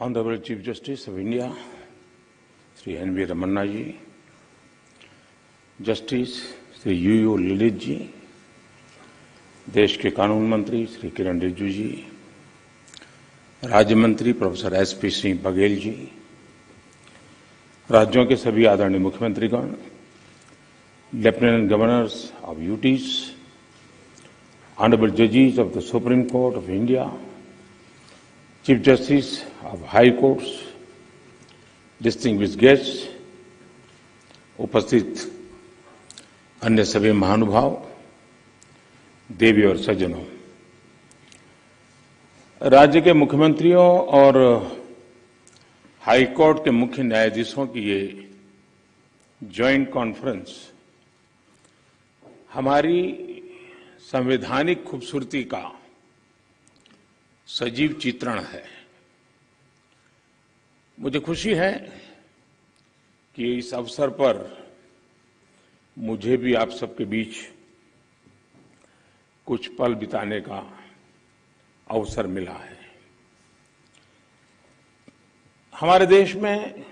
Honorable Chief Justice of India, Sri N.V. Ramanna ji, Justice Sri U.U. Lalit जी, देश के कानून मंत्री श्री किरण रिजिजू जी, राज्य मंत्री प्रोफेसर एस.पी. सिंह बघेल जी, राज्यों के सभी आदरणीय मुख्यमंत्रीगण, lieutenant governors of UTs, honourable जजेस of the supreme court of India, chief justice of high courts, distinguished guests, उपस्थित अन्य सभी महानुभाव, देवी और सज्जनों, राज्य के मुख्यमंत्रियों और हाई कोर्ट के मुख्य न्यायाधीशों की ये जॉइंट कॉन्फ्रेंस हमारी संवैधानिक खूबसूरती का सजीव चित्रण है। मुझे खुशी है कि इस अवसर पर मुझे भी आप सबके बीच कुछ पल बिताने का अवसर मिला है। हमारे देश में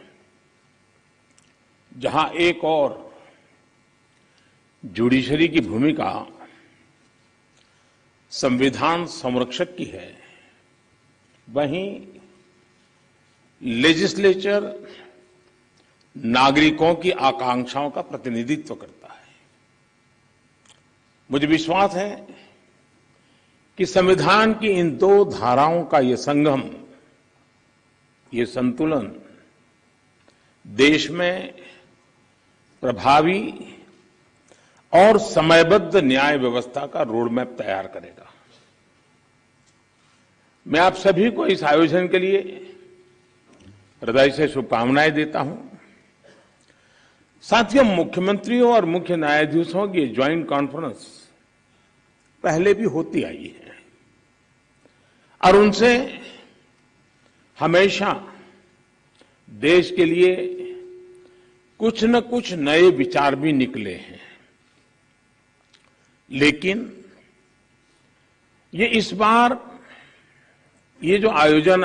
जहां एक और जुडिशरी की भूमिका संविधान संरक्षक की है, वहीं लेजिस्लेचर नागरिकों की आकांक्षाओं का प्रतिनिधित्व करता है। मुझे विश्वास है कि संविधान की इन दो धाराओं का ये संगम, ये संतुलन देश में प्रभावी और समयबद्ध न्याय व्यवस्था का रोडमैप तैयार करेगा। मैं आप सभी को इस आयोजन के लिए हृदय से शुभकामनाएं देता हूं। साथियों, मुख्यमंत्रियों और मुख्य न्यायाधीशों की ज्वाइंट कॉन्फ्रेंस पहले भी होती आई है और उनसे हमेशा देश के लिए कुछ न कुछ नए विचार भी निकले हैं। लेकिन ये इस बार ये जो आयोजन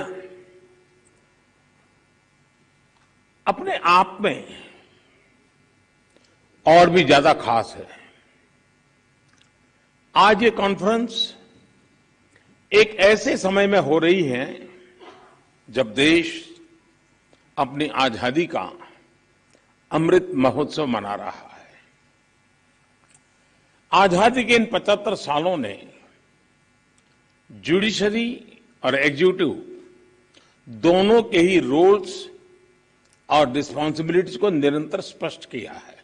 अपने आप में और भी ज्यादा खास है। आज ये कॉन्फ्रेंस एक ऐसे समय में हो रही है जब देश अपनी आजादी का अमृत महोत्सव मना रहा है। आजादी के इन 75 सालों ने जुडिशरी और एग्जीक्यूटिव दोनों के ही रोल्स और रिस्पांसिबिलिटीज को निरंतर स्पष्ट किया है।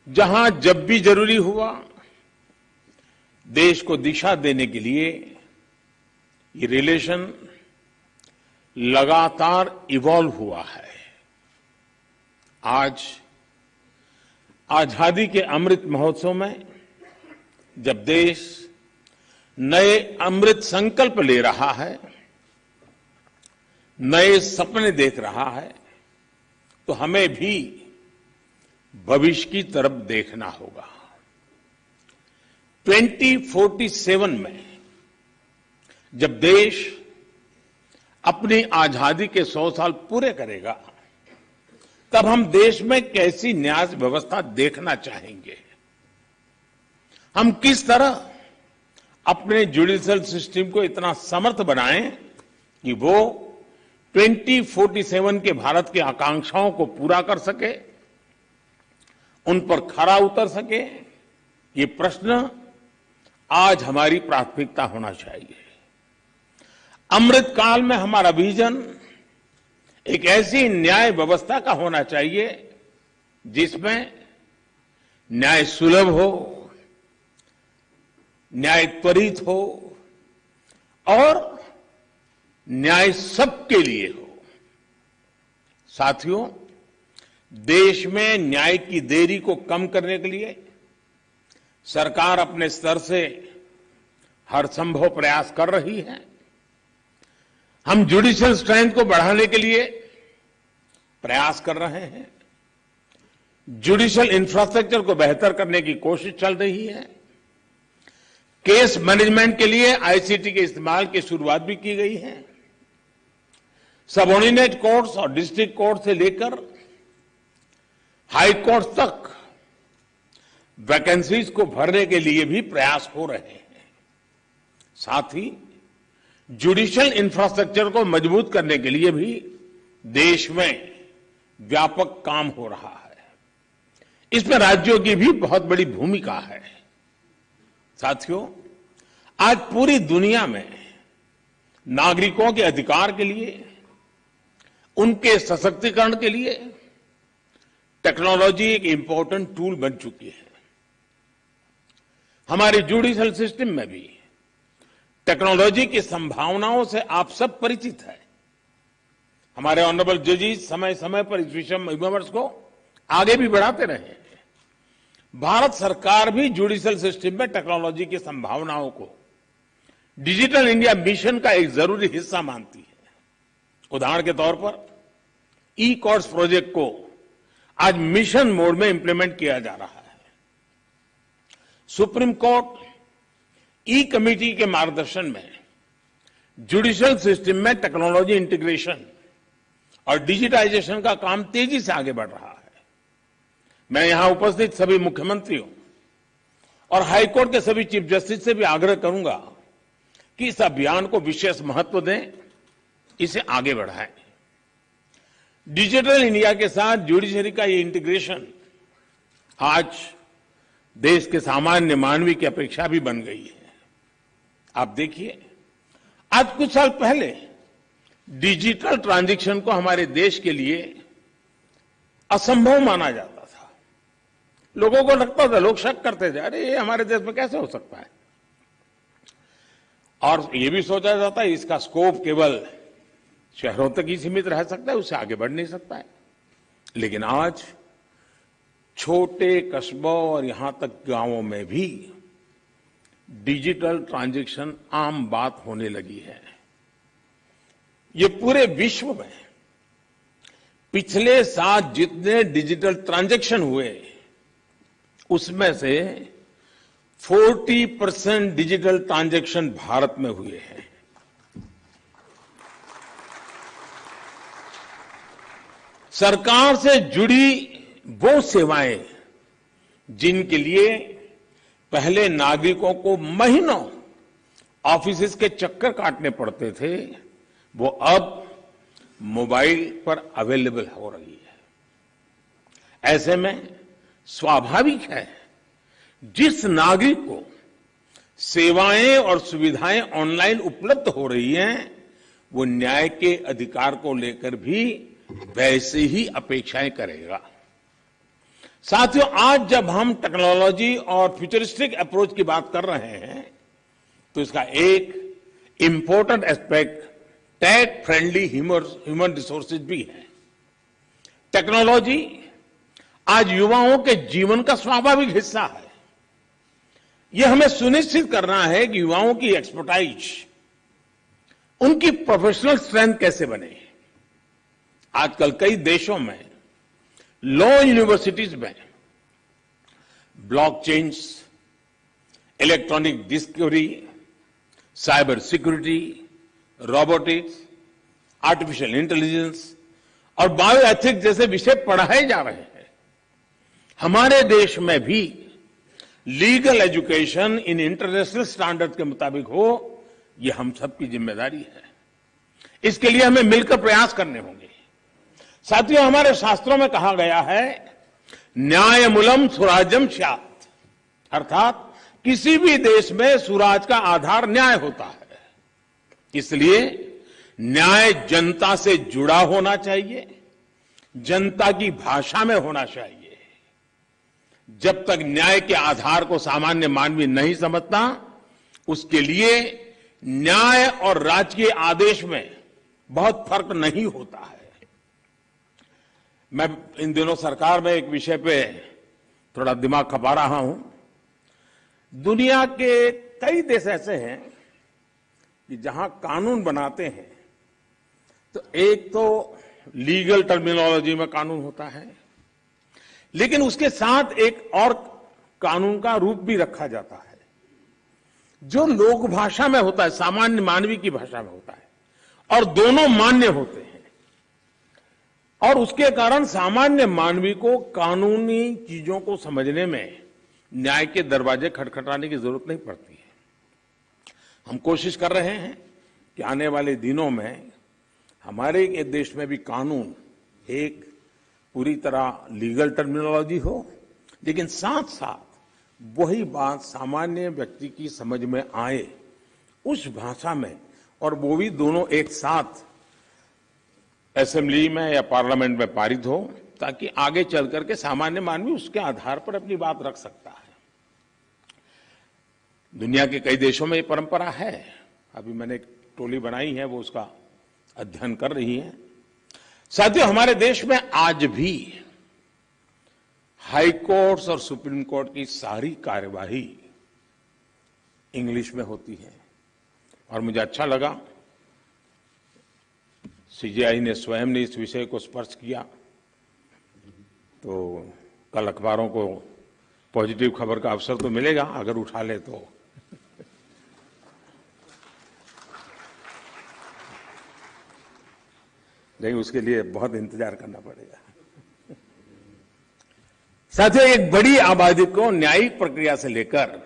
जहां जब भी जरूरी हुआ, देश को दिशा देने के लिए ये रिलेशन लगातार इवॉल्व हुआ है। आज आजादी के अमृत महोत्सव में जब देश नए अमृत संकल्प ले रहा है, नए सपने देख रहा है, तो हमें भी भविष्य की तरफ देखना होगा। 2047 में जब देश अपनी आजादी के 100 साल पूरे करेगा, तब हम देश में कैसी न्याय व्यवस्था देखना चाहेंगे। हम किस तरह अपने जुडिशियल सिस्टम को इतना समर्थ बनाएं कि वो 2047 के भारत की आकांक्षाओं को पूरा कर सके, उन पर खरा उतर सके। ये प्रश्न आज हमारी प्राथमिकता होना चाहिए। अमृत काल में हमारा विजन एक ऐसी न्याय व्यवस्था का होना चाहिए जिसमें न्याय सुलभ हो, न्याय त्वरित हो और न्याय सबके लिए हो। साथियों, देश में न्याय की देरी को कम करने के लिए सरकार अपने स्तर से हर संभव प्रयास कर रही है। हम जुडिशियल स्ट्रेंथ को बढ़ाने के लिए प्रयास कर रहे हैं। जुडिशियल इंफ्रास्ट्रक्चर को बेहतर करने की कोशिश चल रही है। केस मैनेजमेंट के लिए आईसीटी के इस्तेमाल की शुरुआत भी की गई है। सबऑर्डिनेट कोर्ट्स और डिस्ट्रिक्ट कोर्ट से लेकर हाई कोर्ट तक वैकेंसीज को भरने के लिए भी प्रयास हो रहे हैं। साथ ही जुडिशियल इंफ्रास्ट्रक्चर को मजबूत करने के लिए भी देश में व्यापक काम हो रहा है। इसमें राज्यों की भी बहुत बड़ी भूमिका है। साथियों, आज पूरी दुनिया में नागरिकों के अधिकार के लिए, उनके सशक्तिकरण के लिए टेक्नोलॉजी एक इंपॉर्टेंट टूल बन चुकी है। हमारे जुडिशियल सिस्टम में भी टेक्नोलॉजी की संभावनाओं से आप सब परिचित हैं। हमारे ऑनरेबल जजेस समय समय पर इस विषय को आगे भी बढ़ाते रहे हैं। भारत सरकार भी जुडिशियल सिस्टम में टेक्नोलॉजी की संभावनाओं को डिजिटल इंडिया मिशन का एक जरूरी हिस्सा मानती है। उदाहरण के तौर पर ई कोर्ट्स प्रोजेक्ट को आज मिशन मोड में इंप्लीमेंट किया जा रहा है। सुप्रीम कोर्ट ई कमेटी के मार्गदर्शन में जुडिशियल सिस्टम में टेक्नोलॉजी इंटीग्रेशन और डिजिटाइजेशन का काम तेजी से आगे बढ़ रहा है। मैं यहां उपस्थित सभी मुख्यमंत्रियों और हाईकोर्ट के सभी चीफ जस्टिस से भी आग्रह करूंगा कि इस अभियान को विशेष महत्व दें, इसे आगे बढ़ाएं। डिजिटल इंडिया के साथ जुडिशरी का ये इंटीग्रेशन आज देश के सामान्य मानवी की अपेक्षा भी बन गई है। आप देखिए, आज कुछ साल पहले डिजिटल ट्रांजैक्शन को हमारे देश के लिए असंभव माना जाता था। लोगों को लगता था, लोग शक करते थे, अरे ये हमारे देश में कैसे हो सकता है। और ये भी सोचा जाता है इसका स्कोप केवल शहरों तक ही सीमित रह सकता है, उससे आगे बढ़ नहीं सकता है। लेकिन आज छोटे कस्बों और यहां तक गांवों में भी डिजिटल ट्रांजैक्शन आम बात होने लगी है। ये पूरे विश्व में पिछले साल जितने डिजिटल ट्रांजैक्शन हुए, उसमें से 40% डिजिटल ट्रांजैक्शन भारत में हुए हैं। सरकार से जुड़ी वो सेवाएं जिनके लिए पहले नागरिकों को महीनों ऑफिस के चक्कर काटने पड़ते थे, वो अब मोबाइल पर अवेलेबल हो रही है। ऐसे में स्वाभाविक है जिस नागरिक को सेवाएं और सुविधाएं ऑनलाइन उपलब्ध हो रही हैं, वो न्याय के अधिकार को लेकर भी वैसे ही अपेक्षाएं करेगा। साथियों, आज जब हम टेक्नोलॉजी और फ्यूचरिस्टिक अप्रोच की बात कर रहे हैं, तो इसका एक important aspect tech friendly human resources भी है। टेक्नोलॉजी आज युवाओं के जीवन का स्वाभाविक हिस्सा है। यह हमें सुनिश्चित करना है कि युवाओं की एक्सपर्टाइज, उनकी प्रोफेशनल स्ट्रेंथ कैसे बने। आजकल कई देशों में लॉ यूनिवर्सिटीज में blockchains, electronic discovery, cyber security, robotics, artificial intelligence और बायो एथिक्स जैसे विषय पढ़ाए जा रहे हैं। हमारे देश में भी legal education in international standard के मुताबिक हो, यह हम सबकी जिम्मेदारी है। इसके लिए हमें मिलकर प्रयास करने होंगे। साथियों, हमारे शास्त्रों में कहा गया है, न्यायमूलम सुराज्यम स्यात्, अर्थात किसी भी देश में सुराज का आधार न्याय होता है। इसलिए न्याय जनता से जुड़ा होना चाहिए, जनता की भाषा में होना चाहिए। जब तक न्याय के आधार को सामान्य मानवी नहीं समझता, उसके लिए न्याय और राजकीय आदेश में बहुत फर्क नहीं होता है। मैं इन दिनों सरकार में एक विषय पे थोड़ा दिमाग खपा रहा हूं। दुनिया के कई देश ऐसे हैं कि जहां कानून बनाते हैं तो एक तो लीगल टर्मिनोलॉजी में कानून होता है, लेकिन उसके साथ एक और कानून का रूप भी रखा जाता है जो लोक भाषा में होता है, सामान्य मानवी की भाषा में होता है, और दोनों मान्य होते हैं। और उसके कारण सामान्य मानवी को कानूनी चीजों को समझने में न्याय के दरवाजे खटखटाने की जरूरत नहीं पड़ती है। हम कोशिश कर रहे हैं कि आने वाले दिनों में हमारे देश में भी कानून एक पूरी तरह लीगल टर्मिनोलॉजी हो, लेकिन साथ साथ वही बात सामान्य व्यक्ति की समझ में आए उस भाषा में, और वो भी दोनों एक साथ असेंबली में या पार्लियामेंट में पारित हो, ताकि आगे चल करके सामान्य मानवी उसके आधार पर अपनी बात रख सकता है। दुनिया के कई देशों में ये परंपरा है। अभी मैंने एक टोली बनाई है, वो उसका अध्ययन कर रही है। साथियों, हमारे देश में आज भी हाई कोर्ट्स और सुप्रीम कोर्ट की सारी कार्यवाही इंग्लिश में होती है, और मुझे अच्छा लगा सीजेआई ने स्वयं ने इस विषय को स्पर्श किया। तो कल अखबारों को पॉजिटिव खबर का अवसर तो मिलेगा अगर उठा ले तो। लेकिन उसके लिए बहुत इंतजार करना पड़ेगा। साथियों, एक बड़ी आबादी को न्यायिक प्रक्रिया से लेकर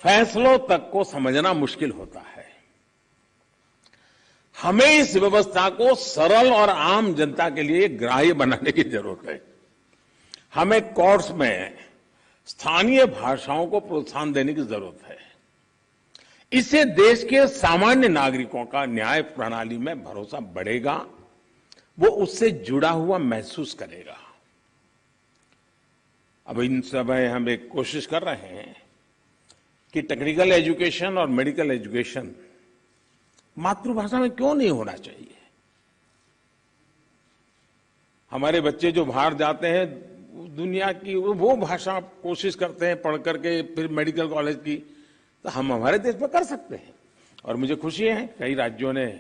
फैसलों तक को समझना मुश्किल होता है। हमें इस व्यवस्था को सरल और आम जनता के लिए ग्राह्य बनाने की जरूरत है। हमें कोर्ट्स में स्थानीय भाषाओं को प्रोत्साहन देने की जरूरत है। इससे देश के सामान्य नागरिकों का न्याय प्रणाली में भरोसा बढ़ेगा, वो उससे जुड़ा हुआ महसूस करेगा। अब इन समय हम एक कोशिश कर रहे हैं कि टेक्निकल एजुकेशन और मेडिकल एजुकेशन मातृभाषा में क्यों नहीं होना चाहिए। हमारे बच्चे जो बाहर जाते हैं दुनिया की वो भाषा कोशिश करते हैं पढ़ करके फिर मेडिकल कॉलेज की, तो हम हमारे देश में कर सकते हैं। और मुझे खुशी है कई राज्यों ने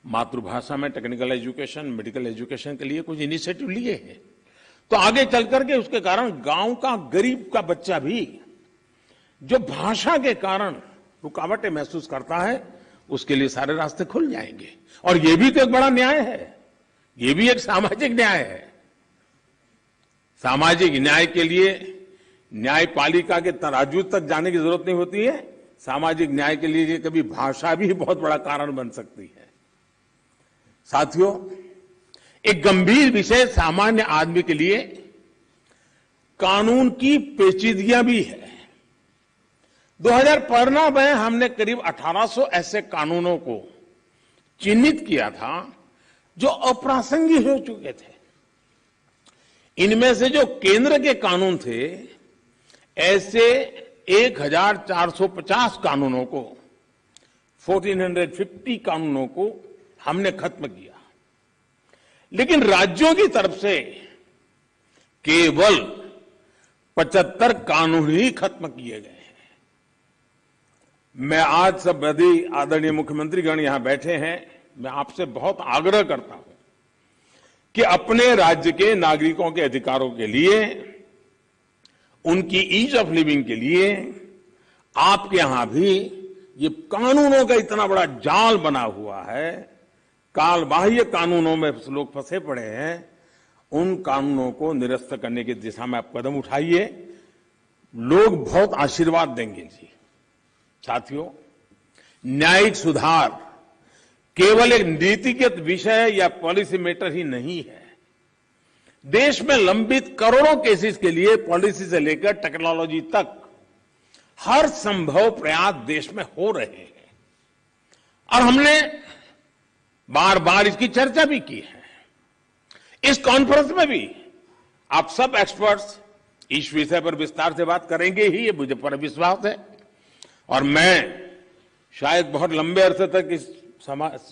मातृभाषा में टेक्निकल एजुकेशन, मेडिकल एजुकेशन के लिए कुछ इनिशिएटिव लिए हैं। तो आगे चल करके उसके कारण गांव का गरीब का बच्चा भी जो भाषा के कारण रुकावटें महसूस करता है, उसके लिए सारे रास्ते खुल जाएंगे। और ये भी तो एक बड़ा न्याय है, ये भी एक सामाजिक न्याय है। सामाजिक न्याय के लिए न्यायपालिका के तराजू तक जाने की जरूरत नहीं होती है। सामाजिक न्याय के लिए कभी भाषा भी बहुत बड़ा कारण बन सकती है। साथियों, एक गंभीर विषय सामान्य आदमी के लिए कानून की पेचीदगियां भी है। 2015 में हमने करीब 1800 ऐसे कानूनों को चिन्हित किया था जो अप्रासंगिक हो चुके थे। इनमें से जो केंद्र के कानून थे, ऐसे 1450 कानूनों को, 1450 कानूनों को हमने खत्म किया। लेकिन राज्यों की तरफ से केवल 75 कानून ही खत्म किए गए हैं। मैं आज सब यदि आदरणीय मुख्यमंत्रीगण यहां बैठे हैं, मैं आपसे बहुत आग्रह करता हूं कि अपने राज्य के नागरिकों के अधिकारों के लिए, उनकी ईज ऑफ लिविंग के लिए आपके यहां भी ये कानूनों का इतना बड़ा जाल बना हुआ है, काल बाह्य कानूनों में लोग फंसे पड़े हैं, उन कानूनों को निरस्त करने की दिशा में आप कदम उठाइए। लोग बहुत आशीर्वाद देंगे जी। साथियों, न्यायिक सुधार केवल एक नीतिगत विषय या पॉलिसी मैटर ही नहीं है। देश में लंबित करोड़ों केसेस के लिए पॉलिसी से लेकर टेक्नोलॉजी तक हर संभव प्रयास देश में हो रहे हैं, और हमने बार बार इसकी चर्चा भी की है। इस कॉन्फ्रेंस में भी आप सब एक्सपर्ट्स इस विषय पर विस्तार से बात करेंगे ही, ये मुझे पर विश्वास है। और मैं शायद बहुत लंबे अरसे तक इस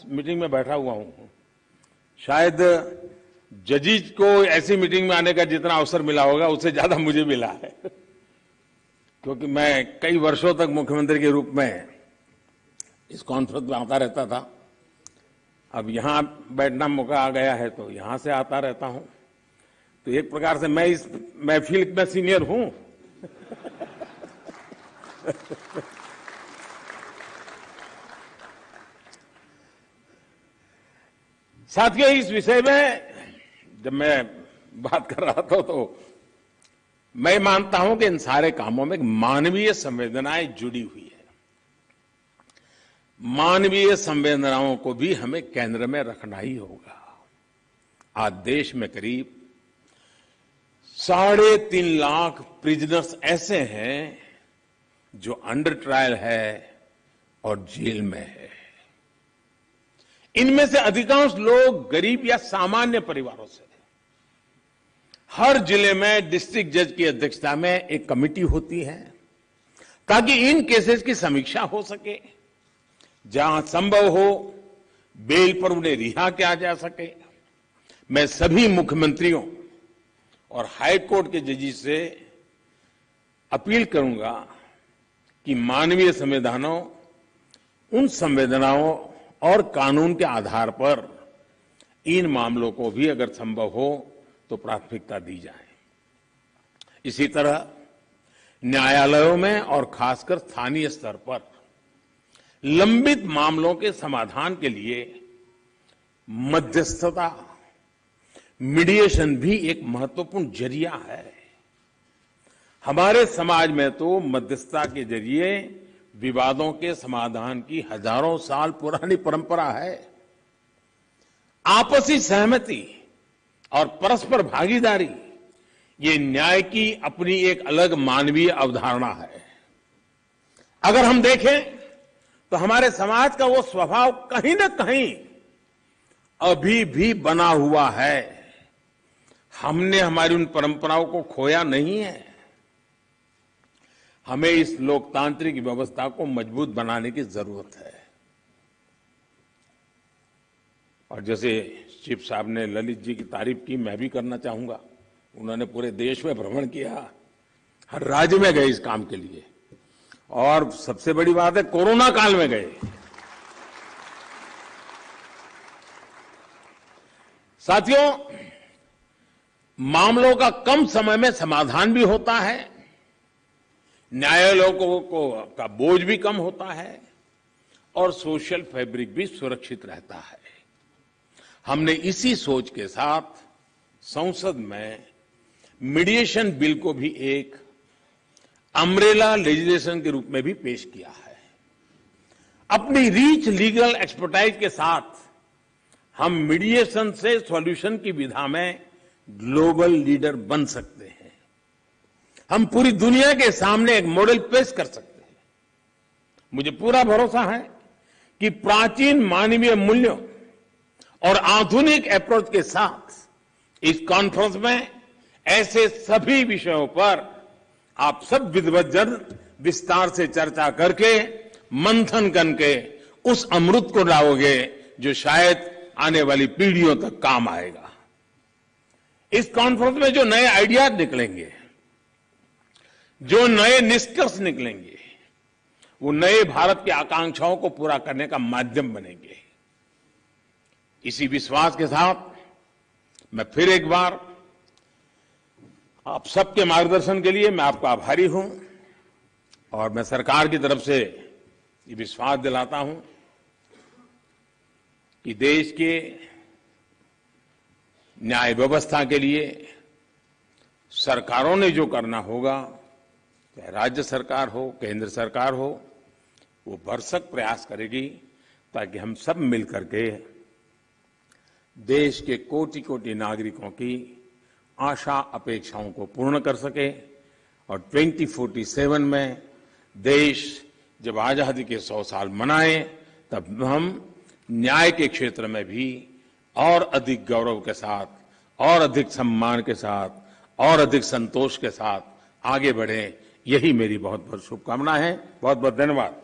मीटिंग में बैठा हुआ हूं। शायद जजीज को ऐसी मीटिंग में आने का जितना अवसर मिला होगा उससे ज्यादा मुझे मिला है, क्योंकि मैं कई वर्षों तक मुख्यमंत्री के रूप में इस कॉन्फ्रेंस में आता रहता था। अब यहां बैठना मौका आ गया है तो यहां से आता रहता हूं। तो एक प्रकार से मैं इस महफिल में सीनियर हूं। साथियों, इस विषय में जब मैं बात कर रहा था तो मैं मानता हूं कि इन सारे कामों में मानवीय संवेदनाएं जुड़ी हुई है। मानवीय संवेदनाओं को भी हमें केंद्र में रखना ही होगा। आज देश में करीब 3.5 लाख प्रिजनर्स ऐसे हैं जो अंडर ट्रायल है और जेल में है। इनमें से अधिकांश लोग गरीब या सामान्य परिवारों से। हर जिले में डिस्ट्रिक्ट जज की अध्यक्षता में एक कमेटी होती है ताकि इन केसेस की समीक्षा हो सके। जहां संभव हो बेल पर उन्हें रिहा किया जा सके। मैं सभी मुख्यमंत्रियों और हाई कोर्ट के जजेस से अपील करूंगा कि मानवीय संवेदनाओं, उन संवेदनाओं और कानून के आधार पर इन मामलों को भी अगर संभव हो तो प्राथमिकता दी जाए। इसी तरह न्यायालयों में और खासकर स्थानीय स्तर पर लंबित मामलों के समाधान के लिए मध्यस्थता, मीडिएशन भी एक महत्वपूर्ण जरिया है। हमारे समाज में तो मध्यस्थता के जरिए विवादों के समाधान की हजारों साल पुरानी परंपरा है। आपसी सहमति और परस्पर भागीदारी, ये न्याय की अपनी एक अलग मानवीय अवधारणा है। अगर हम देखें तो हमारे समाज का वो स्वभाव कहीं ना कहीं अभी भी बना हुआ है। हमने हमारी उन परंपराओं को खोया नहीं है। हमें इस लोकतांत्रिक व्यवस्था को मजबूत बनाने की जरूरत है। और जैसे चीफ साहब ने ललित जी की तारीफ की, मैं भी करना चाहूंगा। उन्होंने पूरे देश में भ्रमण किया, हर राज्य में गए इस काम के लिए, और सबसे बड़ी बात है कोरोना काल में गए। साथियों, मामलों का कम समय में समाधान भी होता है, न्यायालयों का बोझ भी कम होता है और सोशल फैब्रिक भी सुरक्षित रहता है। हमने इसी सोच के साथ संसद में मीडिएशन बिल को भी एक अम्ब्रेला लेजिस्लेशन के रूप में भी पेश किया है। अपनी रीच लीगल एक्सपर्टाइज के साथ हम मीडिएशन से सॉल्यूशन की विधा में ग्लोबल लीडर बन सकते हैं। हम पूरी दुनिया के सामने एक मॉडल पेश कर सकते हैं। मुझे पूरा भरोसा है कि प्राचीन मानवीय मूल्यों और आधुनिक अप्रोच के साथ इस कॉन्फ्रेंस में ऐसे सभी विषयों पर आप सब विद्वज्जन विस्तार से चर्चा करके, मंथन करके उस अमृत को लाओगे जो शायद आने वाली पीढ़ियों तक काम आएगा। इस कॉन्फ्रेंस में जो नए आइडियाज निकलेंगे, जो नए निष्कर्ष निकलेंगे, वो नए भारत की आकांक्षाओं को पूरा करने का माध्यम बनेंगे। इसी विश्वास के साथ मैं फिर एक बार आप सबके मार्गदर्शन के लिए मैं आपका आभारी हूं और मैं सरकार की तरफ से ये विश्वास दिलाता हूं कि देश के न्याय व्यवस्था के लिए सरकारों ने जो करना होगा, चाहे राज्य सरकार हो, केंद्र सरकार हो, वो भरसक प्रयास करेगी ताकि हम सब मिलकर के देश के कोटि कोटि नागरिकों की आशा अपेक्षाओं को पूर्ण कर सके। और 2047 में देश जब आजादी के 100 साल मनाए, तब हम न्याय के क्षेत्र में भी और अधिक गौरव के साथ, और अधिक सम्मान के साथ, और अधिक संतोष के साथ आगे बढ़े। यही मेरी बहुत बहुत शुभकामना है। बहुत बहुत धन्यवाद।